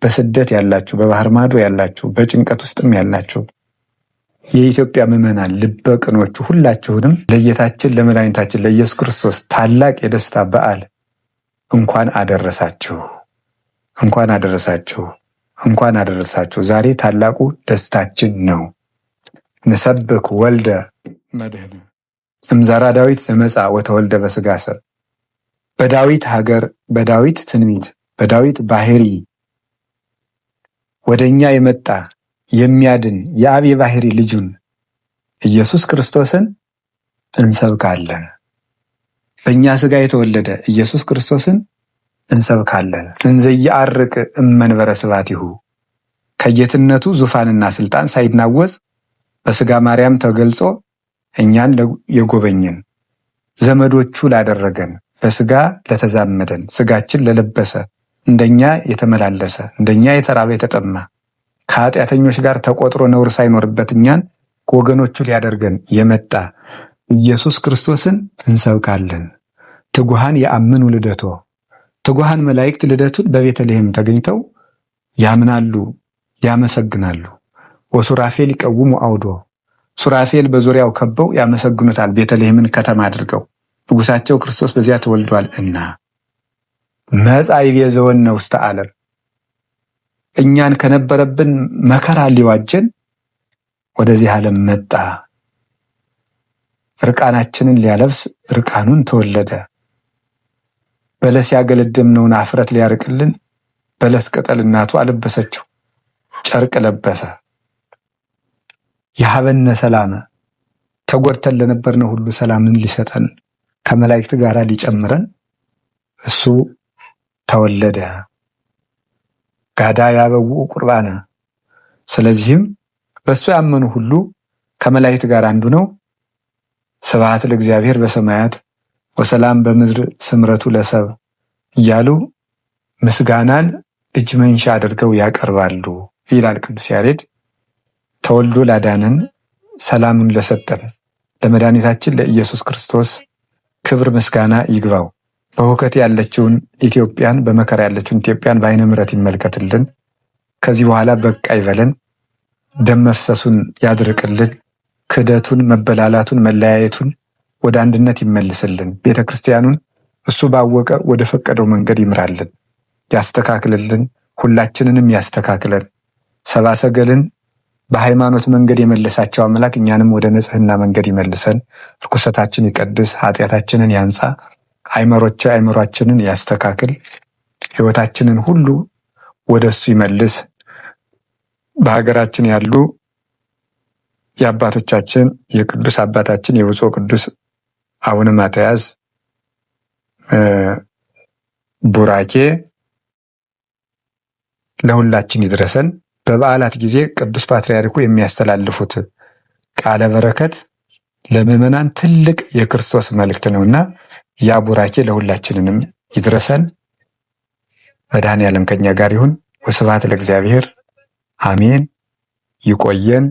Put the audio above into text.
በስደት ያላችሁ፣ በባህር ማዶ ያላችሁ፣ በጭንቀት ውስጥም ያላችሁ የኢትዮጵያ ምዕመናን ልበ ቅኖቹ ሁላችሁንም ለጌታችን ለመድኃኒታችን ለኢየሱስ ክርስቶስ ታላቅ የደስታ በዓል እንኳን አደረሳችሁ፣ እንኳን አደረሳችሁ፣ እንኳን አደረሳችሁ። ዛሬ ታላቁ ደስታችን ነው። ንሰብክ ወልደ መድኅነ እምዘራ ዳዊት ዘመጻ ወተወልደ በሥጋ ሰብ። በዳዊት ሀገር፣ በዳዊት ትንቢት፣ በዳዊት ባህሪ ወደኛ የመጣ የሚያድን የአብ የባህሪ ልጁን ኢየሱስ ክርስቶስን እንሰብካለን። በእኛ ሥጋ የተወለደ ኢየሱስ ክርስቶስን እንሰብካለን። እንዘ ይዐርቅ እመንበረ ስብሐቲሁ ከጌትነቱ ዙፋንና ስልጣን ሳይናወጽ በሥጋ ማርያም ተገልጾ እኛን የጎበኘን ዘመዶቹ ላደረገን በሥጋ ለተዛመደን ሥጋችን ለለበሰ እንደኛ የተመላለሰ እንደኛ የተራበ የተጠማ ከኃጢአተኞች ጋር ተቆጥሮ ነውር ሳይኖርበት እኛን ወገኖቹ ሊያደርገን የመጣ ኢየሱስ ክርስቶስን እንሰብካለን። ትጉሃን የአምኑ ልደቶ ትጉሃን መላእክት ልደቱን በቤተልሔም ተገኝተው ያምናሉ፣ ያመሰግናሉ። ወሱራፌል ይቀውሙ አውዶ ሱራፌል በዙሪያው ከበው ያመሰግኑታል። ቤተልሔምን ከተማ አድርገው ንጉሳቸው ክርስቶስ በዚያ ተወልዷል እና መጻ ይቤዘወነ ውስተ ዓለም እኛን ከነበረብን መከራ ሊዋጀን ወደዚህ ዓለም መጣ። እርቃናችንን ሊያለብስ እርቃኑን ተወለደ። በለስ ያገለደምነውን አፍረት ሊያርቅልን በለስ ቅጠል እናቱ አለበሰችው፣ ጨርቅ ለበሰ። የሀበነ ሰላመ ተጎድተን ለነበርነው ሁሉ ሰላምን ሊሰጠን ከመላእክት ጋር ሊጨምረን እሱ ተወለደ። ጋዳ ያበው ቁርባነ ስለዚህም በእሱ ያመኑ ሁሉ ከመላእክት ጋር አንዱ ነው። ስብሐት ለእግዚአብሔር በሰማያት ወሰላም በምድር ስምረቱ ለሰብ እያሉ ምስጋናን እጅ መንሻ አድርገው ያቀርባሉ ይላል ቅዱስ ያሬድ። ተወልዶ ላዳነን ሰላሙን ለሰጠን ለመድኃኒታችን ለኢየሱስ ክርስቶስ ክብር ምስጋና ይግባው። በሁከት ያለችውን ኢትዮጵያን፣ በመከራ ያለችውን ኢትዮጵያን በዓይነ ምሕረት ይመልከትልን። ከዚህ በኋላ በቃ ይበለን። ደም መፍሰሱን ያድርቅልን። ክህደቱን፣ መበላላቱን፣ መለያየቱን ወደ አንድነት ይመልስልን። ቤተ ክርስቲያኑን እሱ ባወቀ ወደ ፈቀደው መንገድ ይምራልን፣ ያስተካክልልን። ሁላችንንም ያስተካክለን። ሰብአ ሰገልን በሃይማኖት መንገድ የመለሳቸው አምላክ እኛንም ወደ ንጽሕና መንገድ ይመልሰን። ርኩሰታችን ይቀድስ፣ ኃጢአታችንን ያንጻ፣ አይምሯችንን ያስተካክል፣ ሕይወታችንን ሁሉ ወደ እሱ ይመልስ። በሀገራችን ያሉ የአባቶቻችን የቅዱስ አባታችን የብፁዕ ቅዱስ አቡነ ማትያስ ቡራኬ ለሁላችን ይድረሰን። በበዓላት ጊዜ ቅዱስ ፓትርያርኩ የሚያስተላልፉት ቃለ በረከት ለምዕመናን ትልቅ የክርስቶስ መልእክት ነውና ያ ቡራኬ ለሁላችንንም ይድረሰን። መድኃኔዓለም ከኛ ጋር ይሁን። ወስብሐት ለእግዚአብሔር አሜን። ይቆየን።